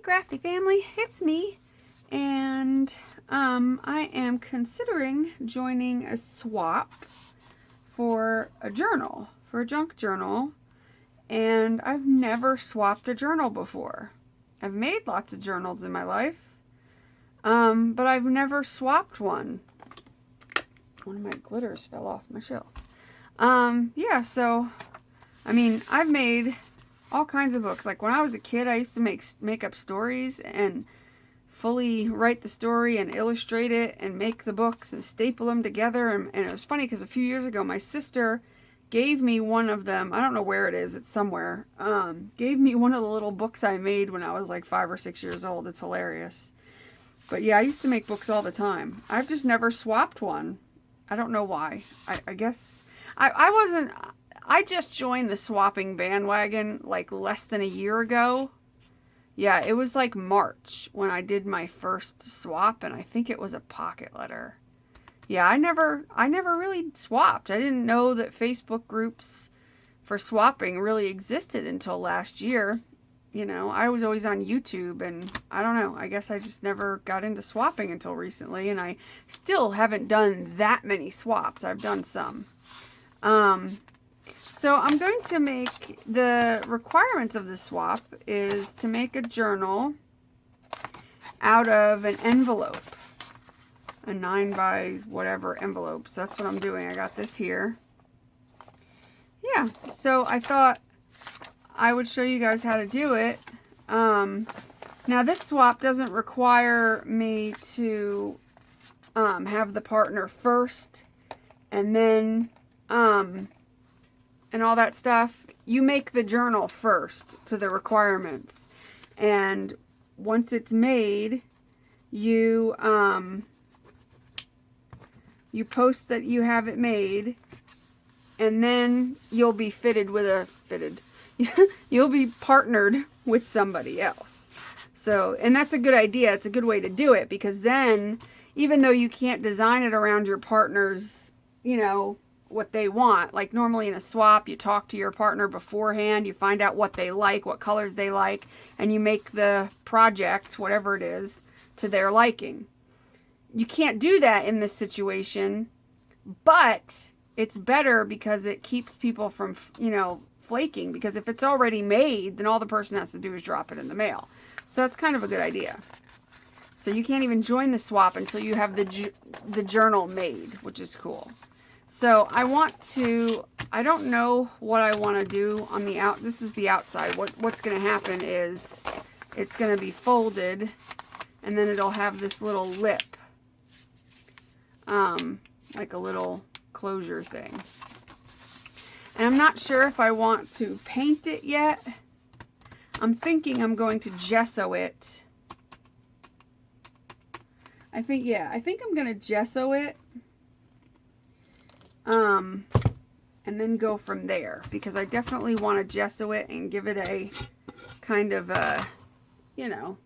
Hey Crafty family, it's me, and I am considering joining a swap for a journal, for a junk journal, and I've never swapped a journal before. I've made lots of journals in my life, but I've never swapped one. One of my glitters fell off my shelf. Yeah, so, I mean, I've made all kinds of books. Like when I was a kid, I used to make up stories and fully write the story and illustrate it and make the books and staple them together. And it was funny because a few years ago, my sister gave me one of them. I don't know where it is. It's somewhere. Gave me one of the little books I made when I was like 5 or 6 years old. It's hilarious. But yeah, I used to make books all the time. I've just never swapped one. I don't know why. I guess I wasn't... I just joined the swapping bandwagon like less than a year ago. Yeah, it was like March when I did my first swap, and I think it was a pocket letter. Yeah, I never really swapped. I didn't know that Facebook groups for swapping really existed until last year. You know, I was always on YouTube, and I don't know. I guess I just never got into swapping until recently, and I still haven't done that many swaps. I've done some. So I'm going to make, the requirements of the swap is to make a journal out of an envelope. A 9 by whatever envelope. So that's what I'm doing. I got this here. Yeah, so I thought I would show you guys how to do it. Now this swap doesn't require me to have the partner first and then and all that stuff. You make the journal first to the requirements, and once it's made, you you post that you have it made, and then you'll be you'll be partnered with somebody else. So, and that's a good idea. It's a good way to do it, because then even though you can't design it around your partner's, you know, what they want. Like normally in a swap, you talk to your partner beforehand, you find out what they like, what colors they like, and you make the project, whatever it is, to their liking. You can't do that in this situation, but it's better because it keeps people from, you know, flaking, because if it's already made, then all the person has to do is drop it in the mail. So it's kind of a good idea. So you can't even join the swap until you have the journal made, which is cool. So I don't know what I want to do on the this is the outside. What's going to happen is it's going to be folded, and then it'll have this little lip, like a little closure thing. And I'm not sure if I want to paint it yet. I'm thinking I'm going to gesso it. I think I'm going to gesso it. And then go from there, because I definitely want to gesso it and give it a kind of a, you know,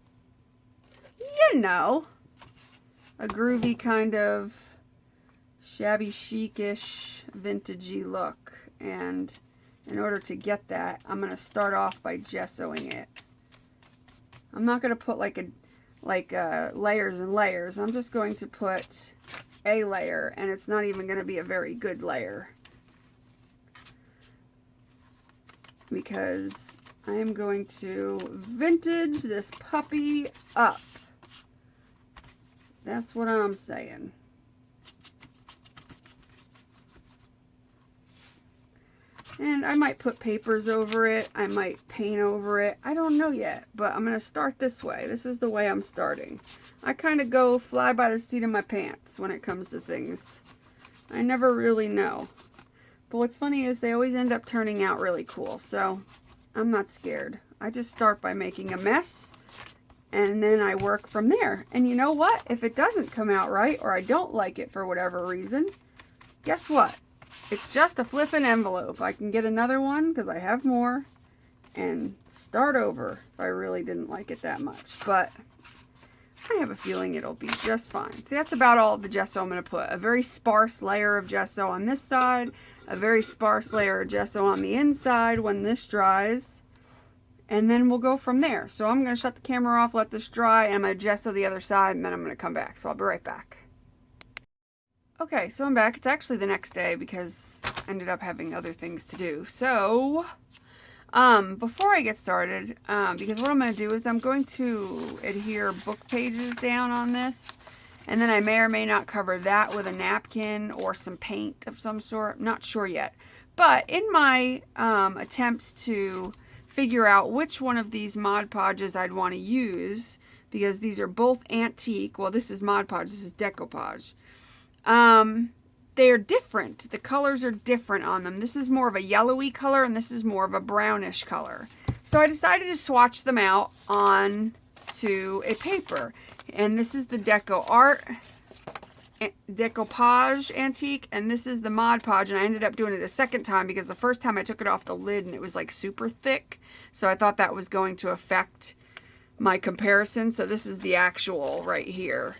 a groovy kind of shabby chic-ish vintagey look. And in order to get that, I'm going to start off by gessoing it. I'm not going to put like layers and layers. I'm just going to put a layer, and it's not even going to be a very good layer, because I am going to vintage this puppy up. That's what I'm saying. And I might put papers over it. I might paint over it. I don't know yet, but I'm going to start this way. This is the way I'm starting. I kind of go fly by the seat of my pants when it comes to things. I never really know. But what's funny is they always end up turning out really cool. So I'm not scared. I just start by making a mess, and then I work from there. And you know what? If it doesn't come out right, or I don't like it for whatever reason, guess what? It's just a flipping envelope. I can get another one because I have more and start over if I really didn't like it that much. But I have a feeling it'll be just fine. See, that's about all the gesso I'm going to put. A very sparse layer of gesso on this side, a very sparse layer of gesso on the inside when this dries, and then we'll go from there. So I'm going to shut the camera off, let this dry, and I'm going to gesso the other side, and then I'm going to come back. So I'll be right back. Okay, so I'm back. It's actually the next day because I ended up having other things to do. So, before I get started, because what I'm going to do is I'm going to adhere book pages down on this, and then I may or may not cover that with a napkin or some paint of some sort. I'm not sure yet. But in my attempts to figure out which one of these Mod Podges I'd want to use, because these are both antique. Well, this is Mod Podge, this is Decoupage. They're different. The colors are different on them. This is more of a yellowy color and this is more of a brownish color. So I decided to swatch them out on to a paper. And this is the Decoupage Antique, and this is the Mod Podge, and I ended up doing it a second time because the first time I took it off the lid and it was like super thick. So I thought that was going to affect my comparison. So this is the actual right here.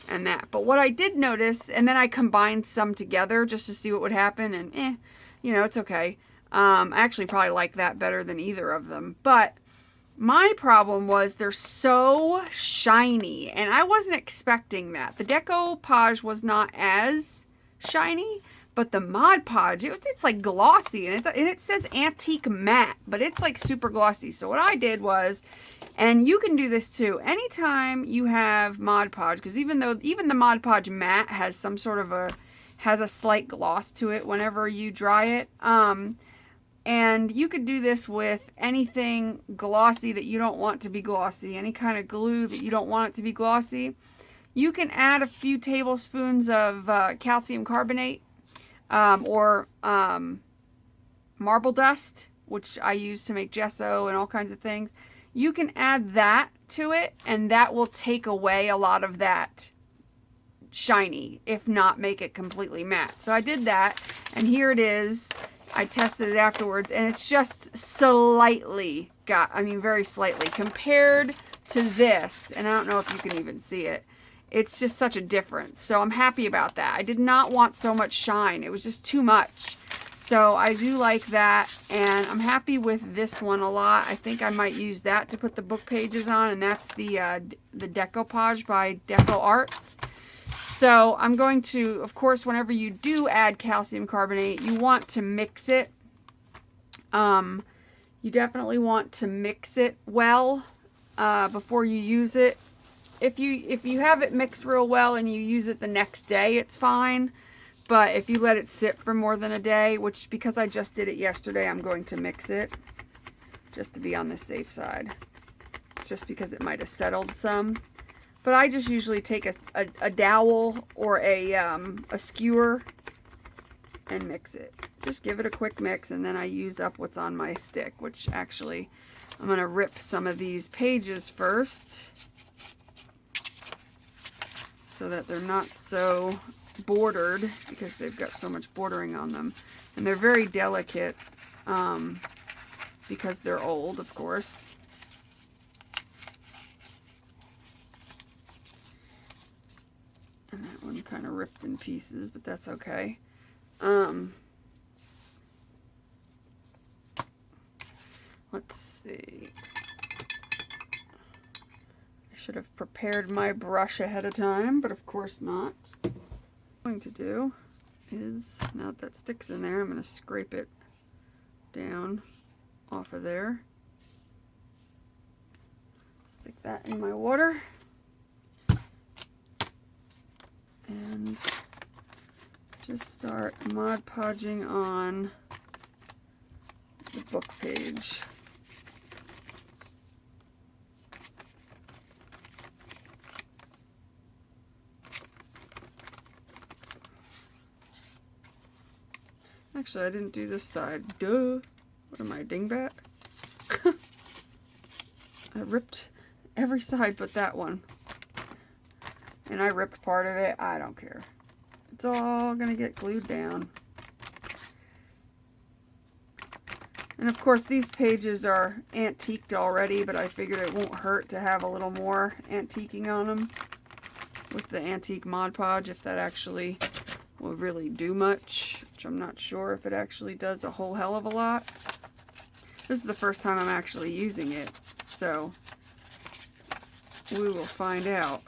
And that, but what I did notice, and then I combined some together just to see what would happen, and you know, it's okay. I actually probably like that better than either of them, but my problem was they're so shiny, and I wasn't expecting that. The Decoupage was not as shiny, but the Mod Podge, it's like glossy, and it says antique matte, but it's like super glossy. So what I did was, and you can do this too, anytime you have Mod Podge, because even the Mod Podge matte has some sort of has a slight gloss to it whenever you dry it. And you could do this with anything glossy that you don't want to be glossy, any kind of glue that you don't want it to be glossy. You can add a few tablespoons of calcium carbonate or marble dust, which I use to make gesso and all kinds of things. You can add that to it, and that will take away a lot of that shiny, if not make it completely matte. So I did that, and here it is. I tested it afterwards, and it's just slightly very slightly compared to this, and I don't know if you can even see it. It's just such a difference. So I'm happy about that. I did not want so much shine. It was just too much. So I do like that, and I'm happy with this one a lot. I think I might use that to put the book pages on, and that's the Decoupage by Deco Arts. So I'm going to, of course, whenever you do add calcium carbonate, you want to mix it. You definitely want to mix it well before you use it. If you have it mixed real well and you use it the next day, it's fine. But if you let it sit for more than a day, which because I just did it yesterday, I'm going to mix it just to be on the safe side, just because it might have settled some. But I just usually take a dowel or a skewer and mix it. Just give it a quick mix, and then I use up what's on my stick, which actually I'm going to rip some of these pages first so that they're not so bordered, because they've got so much bordering on them. And they're very delicate because they're old, of course. And that one kind of ripped in pieces, but that's okay. Let's see. I should have prepared my brush ahead of time, but of course not. What I'm going to do is, now that sticks in there, I'm going to scrape it down off of there. Stick that in my water. And just start Mod Podging on the book page. Actually, I didn't do this side. Duh. What am I, a dingbat? I ripped every side but that one. And I ripped part of it. I don't care. It's all going to get glued down. And of course, these pages are antiqued already, but I figured it won't hurt to have a little more antiquing on them with the antique Mod Podge, if that actually will really do much, which I'm not sure if it actually does a whole hell of a lot. This is the first time I'm actually using it, so we will find out.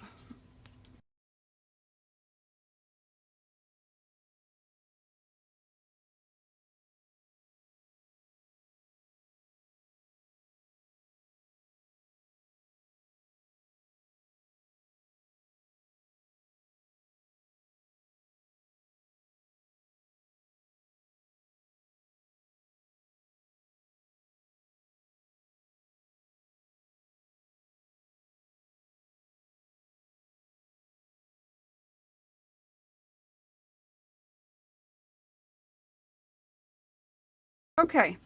Okay,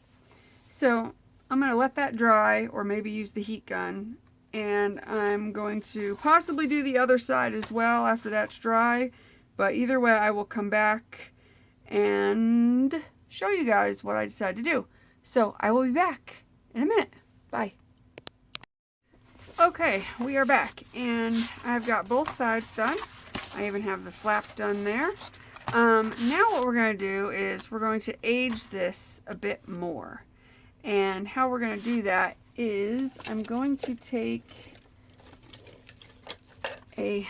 so I'm going to let that dry, or maybe use the heat gun, and I'm going to possibly do the other side as well after that's dry, but either way I will come back and show you guys what I decide to do. So I will be back in a minute. Bye. Okay, we are back, and I've got both sides done. I even have the flap done there. Now what we're going to do is we're going to age this a bit more. And how we're going to do that is I'm going to take a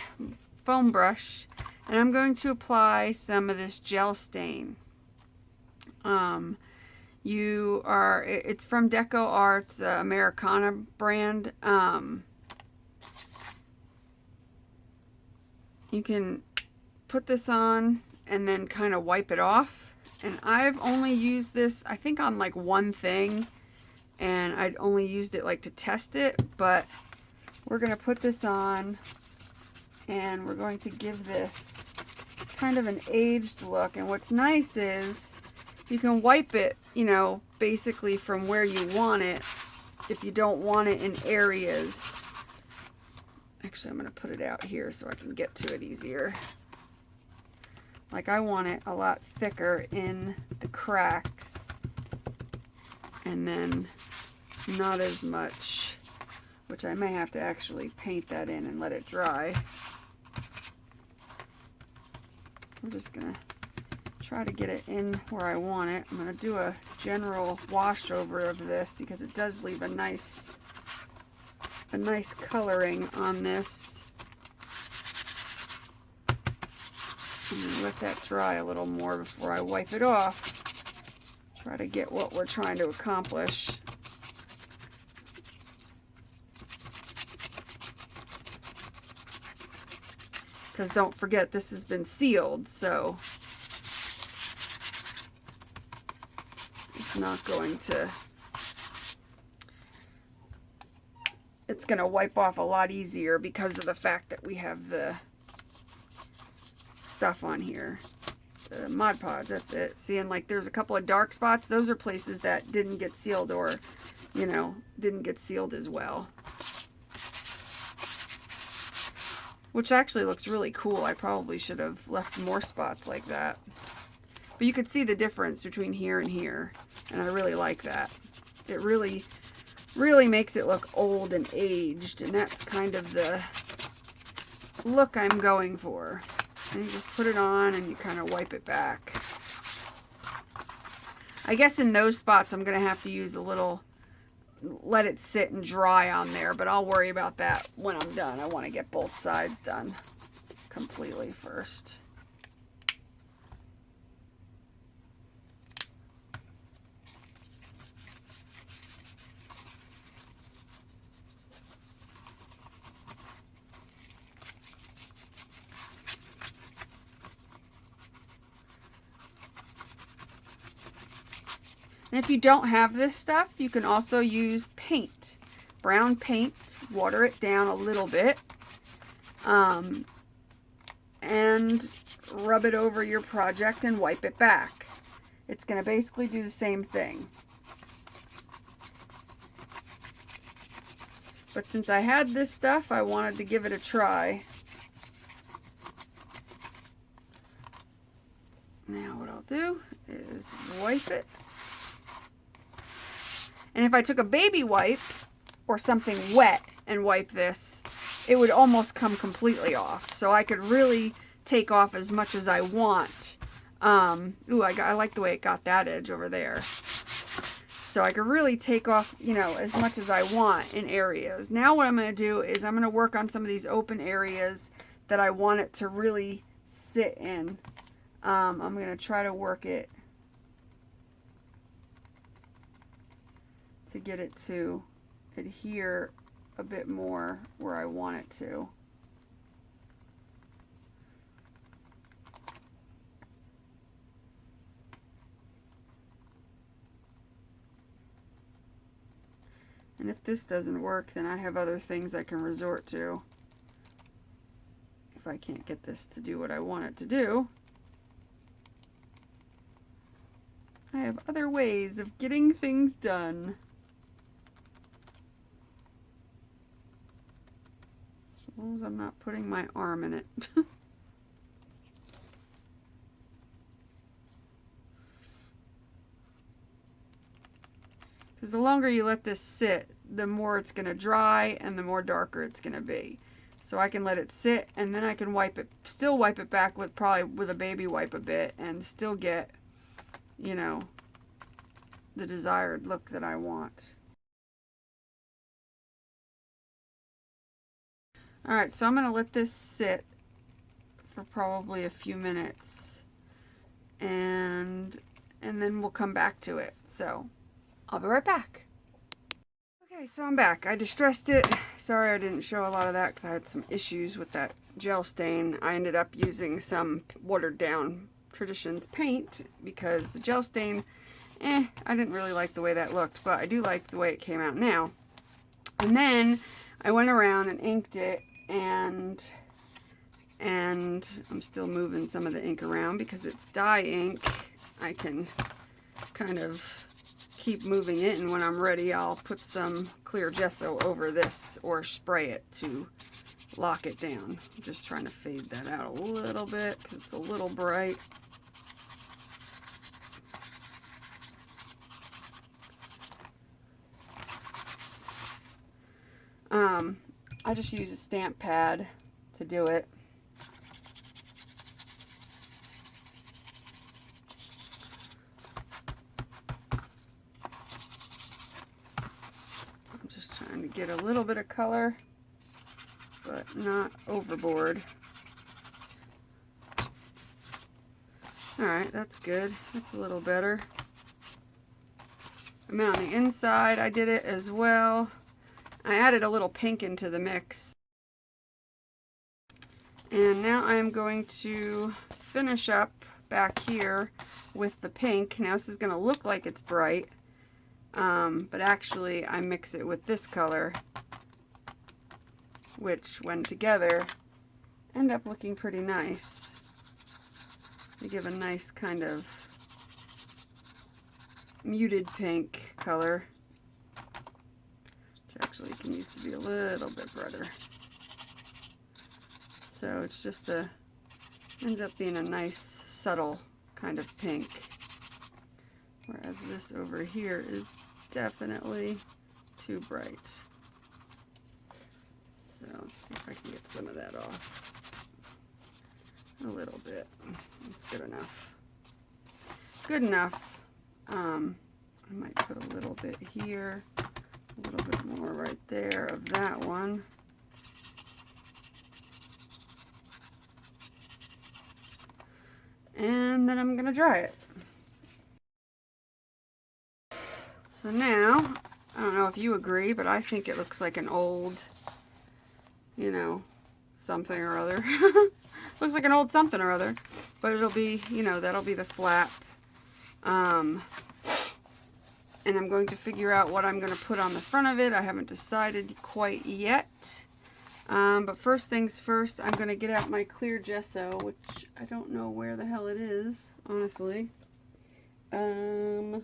foam brush and I'm going to apply some of this gel stain. It's from Deco Arts, Americana brand. You can put this on and then kind of wipe it off. And I've only used this, I think, on like one thing, and I'd only used it like to test it, but we're going to put this on and we're going to give this kind of an aged look. And what's nice is you can wipe it, you know, basically from where you want it if you don't want it in areas. Actually, I'm going to put it out here so I can get to it easier. Like, I want it a lot thicker in the cracks, and then not as much, which I may have to actually paint that in and let it dry. I'm just gonna try to get it in where I want it. I'm gonna do a general wash over of this because it does leave a nice coloring on this. I'm going to let that dry a little more before I wipe it off. Try to get what we're trying to accomplish. Because don't forget, this has been sealed, so it's not going to... It's going to wipe off a lot easier because of the fact that we have the stuff on here. The Mod Podge, that's it. Seeing like there's a couple of dark spots, those are places that didn't get sealed, or, you know, didn't get sealed as well. Which actually looks really cool. I probably should have left more spots like that. But you could see the difference between here and here, and I really like that. It really makes it look old and aged, and that's kind of the look I'm going for. And you just put it on and you kind of wipe it back. I guess in those spots I'm going to have to use a little, let it sit and dry on there, but I'll worry about that when I'm done. I want to get both sides done completely first. And if you don't have this stuff, you can also use paint. Brown paint, water it down a little bit, and rub it over your project and wipe it back. It's going to basically do the same thing. But since I had this stuff, I wanted to give it a try. Now what I'll do is wipe it. And if I took a baby wipe or something wet and wipe this, it would almost come completely off. So I could really take off as much as I want. Ooh, I like the way it got that edge over there. so I can really take off, you know, as much as I want in areas. Now what I'm going to do is I'm going to work on some of these open areas that I want it to really sit in. I'm going to try to work it to get it to adhere a bit more where I want it to. And if this doesn't work, then I have other things I can resort to. If I can't get this to do what I want it to do, I have other ways of getting things done. As long as I'm not putting my arm in it. Because the longer you let this sit, the more it's going to dry and the more darker it's going to be. So I can let it sit and then I can wipe it, still wipe it back with probably with a baby wipe a bit and still get, you know, the desired look that I want. Alright, so I'm going to let this sit for probably a few minutes and then we'll come back to it. So I'll be right back. Okay, so I'm back. I distressed it. Sorry I didn't show a lot of that because I had some issues with that gel stain. I ended up using some watered down Traditions paint because the gel stain, I didn't really like the way that looked, but I do like the way it came out now. And then I went around and inked it, and I'm still moving some of the ink around because it's dye ink. I can kind of keep moving it, and when I'm ready I'll put some clear gesso over this or spray it to lock it down. I'm just trying to fade that out a little bit because it's a little bright. I just use a stamp pad to do it. I'm just trying to get a little bit of color, but not overboard. Alright, that's good. That's a little better. And then on the inside I did it as well. I added a little pink into the mix. And now I'm going to finish up back here with the pink. Now this is going to look like it's bright, but actually I mix it with this color, which when together end up looking pretty nice. They give a nice kind of muted pink color, which actually can use to be a little bit brighter. So it's just ends up being a nice subtle kind of pink, whereas this over here is definitely too bright. So let's see if I can get some of that off. A little bit. That's good enough. Good enough. I might put a little bit here, a little bit more right there of that one. And then I'm going to dry it. So now, I don't know if you agree, but I think it looks like an old, you know, something or other. Looks like an old something or other. But it'll be, you know, that'll be the flap. And I'm going to figure out what I'm going to put on the front of it. I haven't decided quite yet. But first things first, I'm going to get out my clear gesso, which I don't know where the hell it is, honestly. I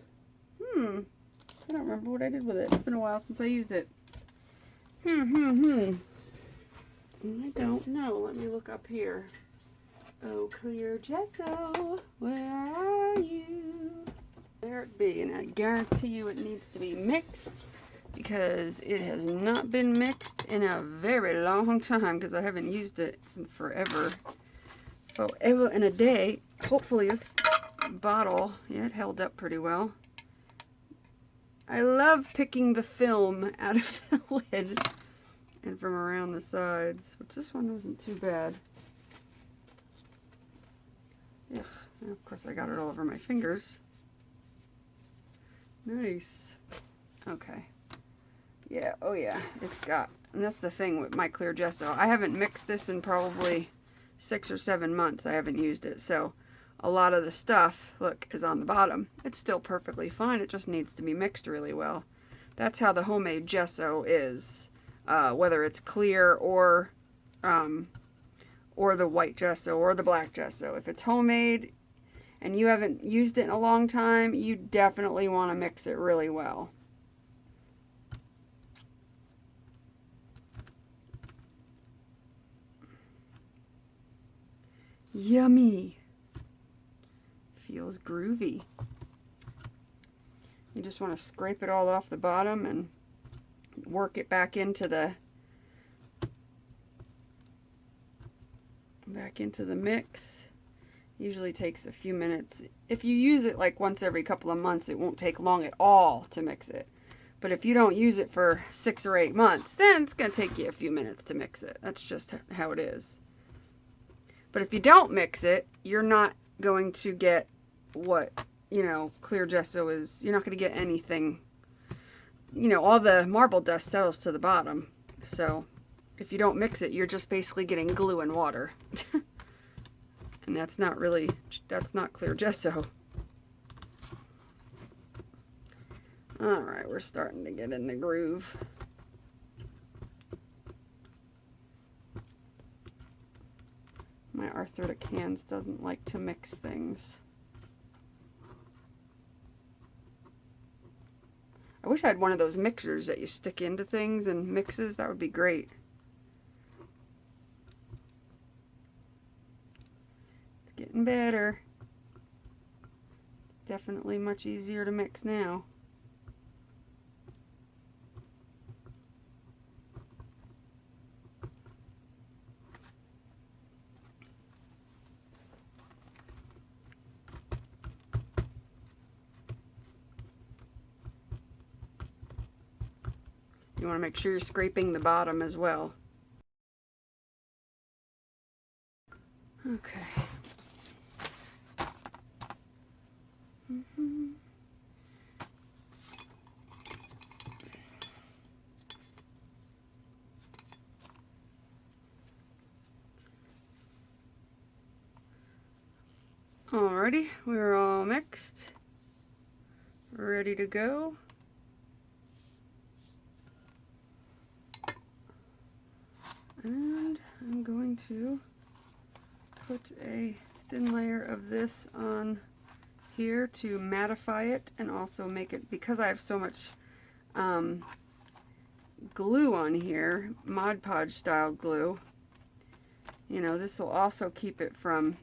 don't remember what I did with it. It's been a while since I used it. I don't know. Let me look up here. Oh, clear gesso, where are you? There it be, and I guarantee you it needs to be mixed, because it has not been mixed in a very long time, because I haven't used it in forever. Forever and a day. Hopefully this bottle, yeah, it held up pretty well. I love picking the film out of the lid and from around the sides, which this one wasn't too bad. Ugh, and of course I got it all over my fingers. Nice. Okay. Yeah, oh yeah, it's got, and that's the thing with my clear gesso. I haven't mixed this in probably 6 or 7 months. I haven't used it, so a lot of the stuff, look, is on the bottom. It's still perfectly fine. It just needs to be mixed really well. That's how the homemade gesso is, whether it's clear or the white gesso or the black gesso. If it's homemade and you haven't used it in a long time, you definitely want to mix it really well. Yummy. Feels groovy. You just want to scrape it all off the bottom and work it back into the mix. Usually takes a few minutes. If you use it like once every couple of months, it won't take long at all to mix it. But if you don't use it for 6 or 8 months, then it's going to take you a few minutes to mix it. That's just how it is. But if you don't mix it, you're not going to get what, you know, clear gesso is. You're not going to get anything. You know, all the marble dust settles to the bottom. So if you don't mix it, you're just basically getting glue and water. And that's not clear gesso. All right, we're starting to get in the groove. My arthritic hands doesn't like to mix things. I wish I had one of those mixers that you stick into things and mixes. That would be great. It's getting better. It's definitely much easier to mix now. You want to make sure you're scraping the bottom as well. Okay. Alrighty, we're all mixed. Ready to go. And I'm going to put a thin layer of this on here to mattify it and also make it, because I have so much glue on here, Mod Podge style glue, you know, this will also keep it from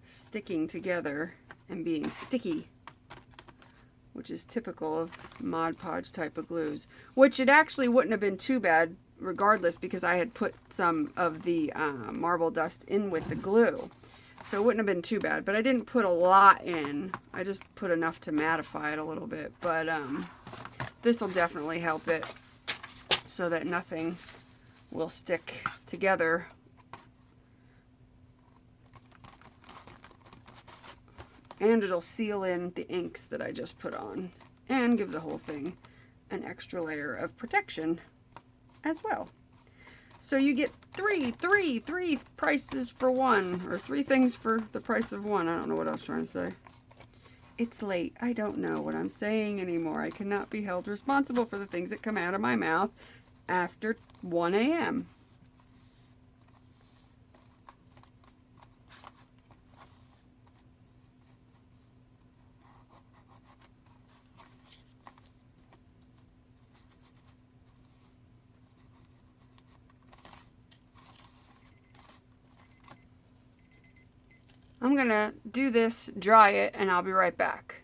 sticking together and being sticky, which is typical of Mod Podge type of glues, which it actually wouldn't have been too bad regardless, because I had put some of the marble dust in with the glue, so it wouldn't have been too bad. But I didn't put a lot in. I just put enough to mattify it a little bit. But this will definitely help it so that nothing will stick together. And it'll seal in the inks that I just put on and give the whole thing an extra layer of protection as well. So you get three prices for one, or 3 things for the price of one. I don't know what I was trying to say. It's late. I don't know what I'm saying anymore. I cannot be held responsible for the things that come out of my mouth after 1 a.m. I'm gonna do this, dry it, and I'll be right back.